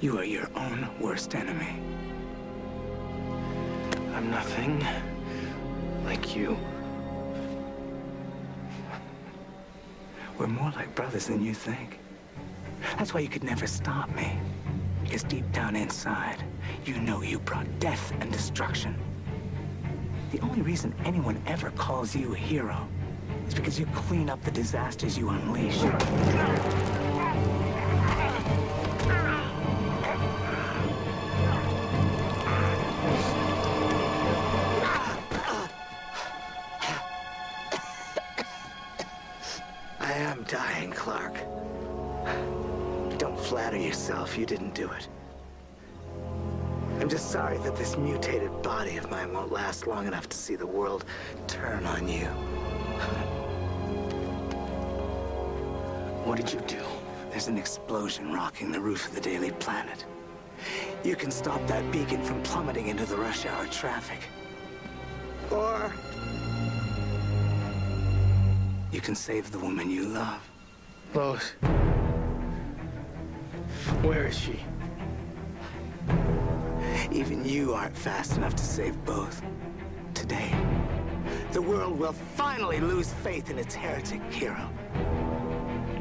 You are your own worst enemy. I'm nothing like you. We're more like brothers than you think. That's why you could never stop me. Because deep down inside, you know you brought death and destruction. The only reason anyone ever calls you a hero is because you clean up the disasters you unleash. I am dying, Clark. Don't flatter yourself, you didn't do it. I'm just sorry that this mutated body of mine won't last long enough to see the world turn on you. What did you do? There's an explosion rocking the roof of the Daily Planet. You can stop that beacon from plummeting into the rush hour traffic. Or you can save the woman you love. Lois. Where is she? Even you aren't fast enough to save both. Today, the world will finally lose faith in its heretic hero.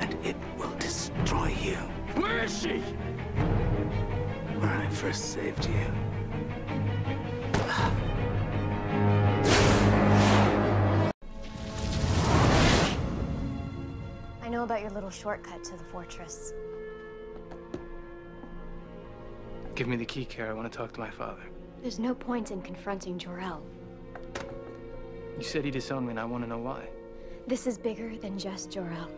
And it will destroy you. Where is she? Where I first saved you. I know about your little shortcut to the fortress. Give me the key, Kara. I want to talk to my father. There's no point in confronting Jor-El. You said he disowned me, and I want to know why. This is bigger than just Jor-El.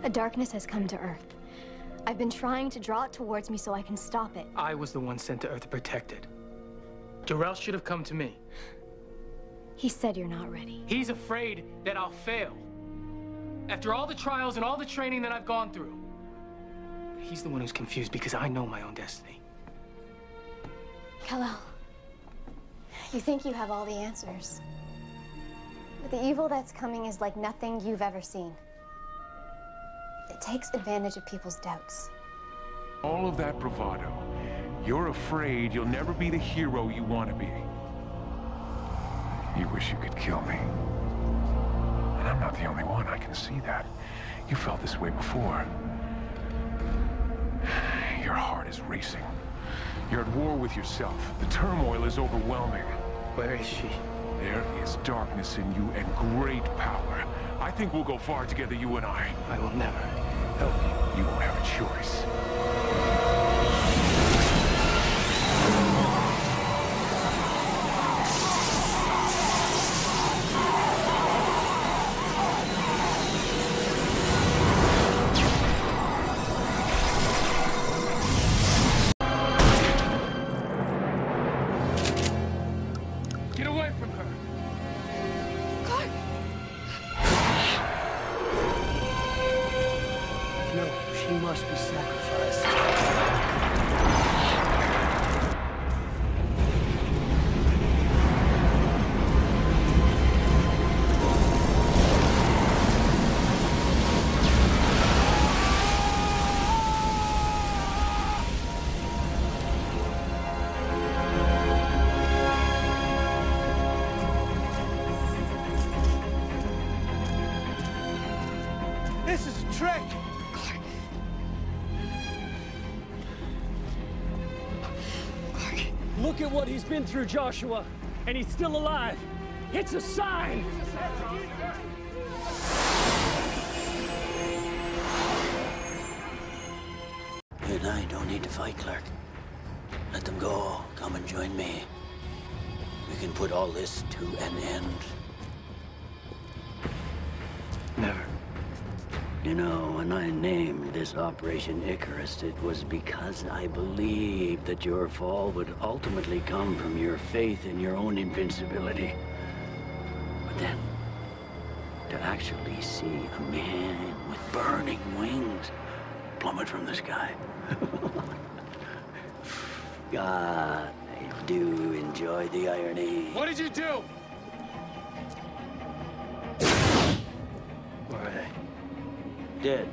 A darkness has come to Earth. I've been trying to draw it towards me so I can stop it. I was the one sent to Earth to protect it. Jor-El should have come to me. He said you're not ready. He's afraid that I'll fail. After all the trials and all the training that I've gone through. He's the one who's confused because I know my own destiny. Kal-El, you think you have all the answers. But the evil that's coming is like nothing you've ever seen. It takes advantage of people's doubts. All of that bravado. You're afraid you'll never be the hero you want to be. You wish you could kill me. And I'm not the only one, I can see that. You felt this way before. Your heart is racing. You're at war with yourself. The turmoil is overwhelming. Where is she? There is darkness in you and great power. I think we'll go far together, you and I. I will never help you. You won't have a choice. Get away from her! Clark! No, she must be sacrificed. This is a trick! Look at what he's been through, Joshua, and he's still alive. It's a sign. You and I don't need to fight, Clark. Let them go. Come and join me. We can put all this to an end. Never. You know, when I named this Operation Icarus, it was because I believed that your fall would ultimately come from your faith in your own invincibility. But then, to actually see a man with burning wings plummet from the sky. God, I do enjoy the irony. What did you do? Where are they? Dead.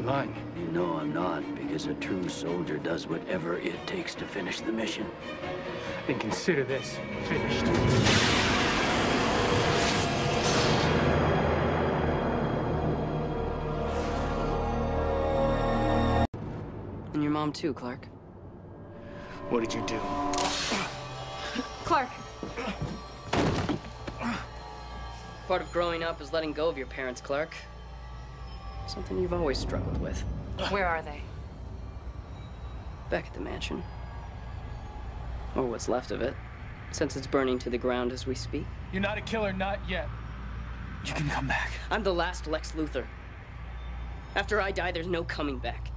You're lying. You know I'm not, because a true soldier does whatever it takes to finish the mission. Then consider this finished. And your mom too, Clark. What did you do? Clark! Part of growing up is letting go of your parents, Clark. Something you've always struggled with. Where are they? Back at the mansion. Or what's left of it, since it's burning to the ground as we speak. You're not a killer, not yet. You can come back. I'm the last Lex Luthor. After I die, there's no coming back.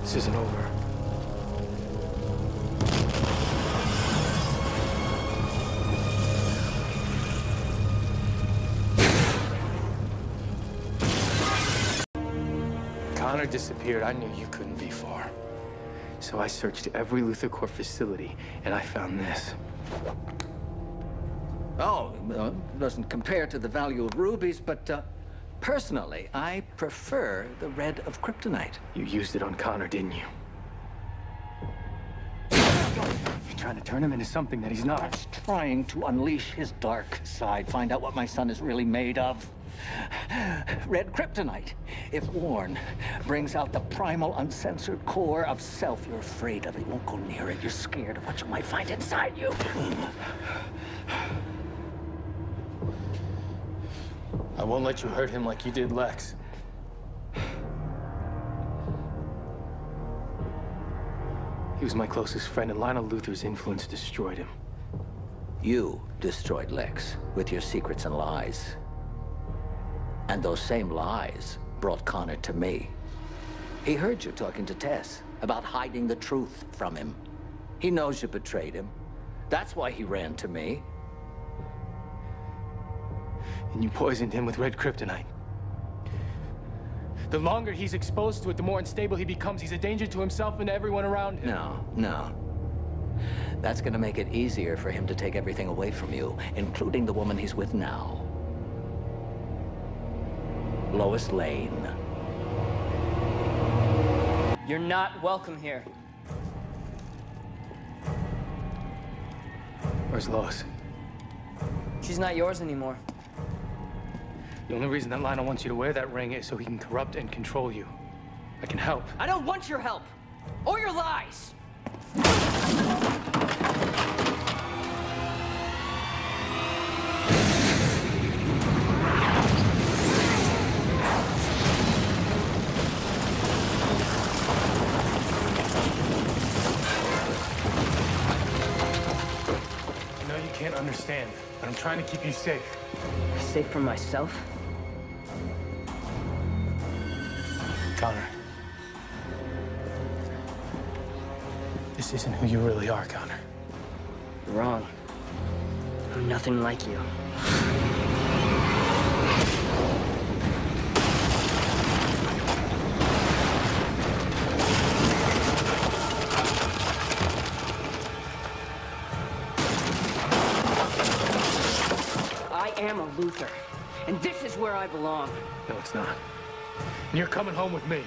This isn't over. Connor disappeared. I knew you couldn't be far. So I searched every Luthor Corp facility, and I found this. Oh, doesn't compare to the value of rubies, but personally, I prefer the red of kryptonite. You used it on Connor, didn't you? You're trying to turn him into something that he's not. I was trying to unleash his dark side, find out what my son is really made of. Red kryptonite. If worn, brings out the primal, uncensored core of self. You're afraid of it. You won't go near it. You're scared of what you might find inside you. I won't let you hurt him like you did Lex. He was my closest friend, and Lionel Luthor's influence destroyed him. You destroyed Lex with your secrets and lies. And those same lies brought Connor to me. He heard you talking to Tess about hiding the truth from him. He knows you betrayed him. That's why he ran to me. And you poisoned him with red kryptonite. The longer he's exposed to it, the more unstable he becomes. He's a danger to himself and to everyone around him. No. That's gonna make it easier for him to take everything away from you, including the woman he's with now. Lois Lane. You're not welcome here. Where's Lois? She's not yours anymore. The only reason that Lionel wants you to wear that ring is so he can corrupt and control you. I can help. I don't want your help. Or your lies. I know you can't understand, but I'm trying to keep you safe. Safe from myself? Connor. This isn't who you really are, Connor. You're wrong. I'm nothing like you. I am a Luthor, and this is where I belong. No, it's not. And you're coming home with me.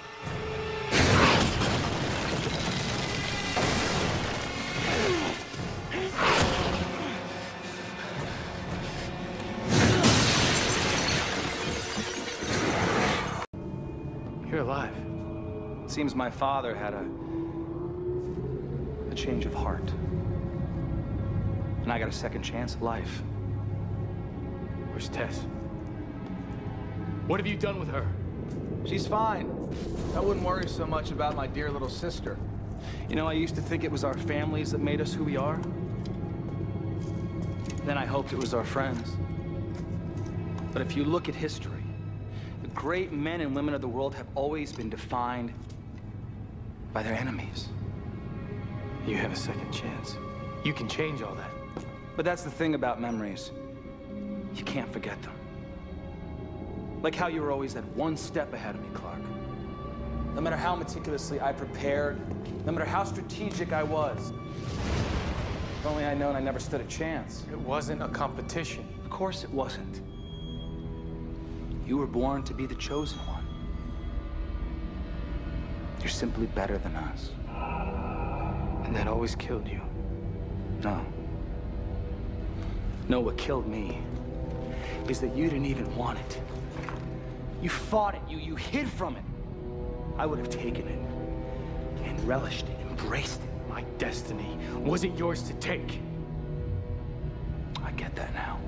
You're alive. It seems my father had a change of heart. And I got a second chance at life. Where's Tess? What have you done with her? She's fine. I wouldn't worry so much about my dear little sister. You know, I used to think it was our families that made us who we are. Then I hoped it was our friends. But if you look at history, the great men and women of the world have always been defined by their enemies. You have a second chance. You can change all that. But that's the thing about memories. You can't forget them. Like how you were always that one step ahead of me, Clark. No matter how meticulously I prepared, no matter how strategic I was. If only I'd known I never stood a chance. It wasn't a competition. Of course it wasn't. You were born to be the chosen one. You're simply better than us. And that always killed you. No. No, what killed me is that you didn't even want it. You fought it, you hid from it. I would have taken it and relished it, embraced it. My destiny wasn't yours to take. I get that now.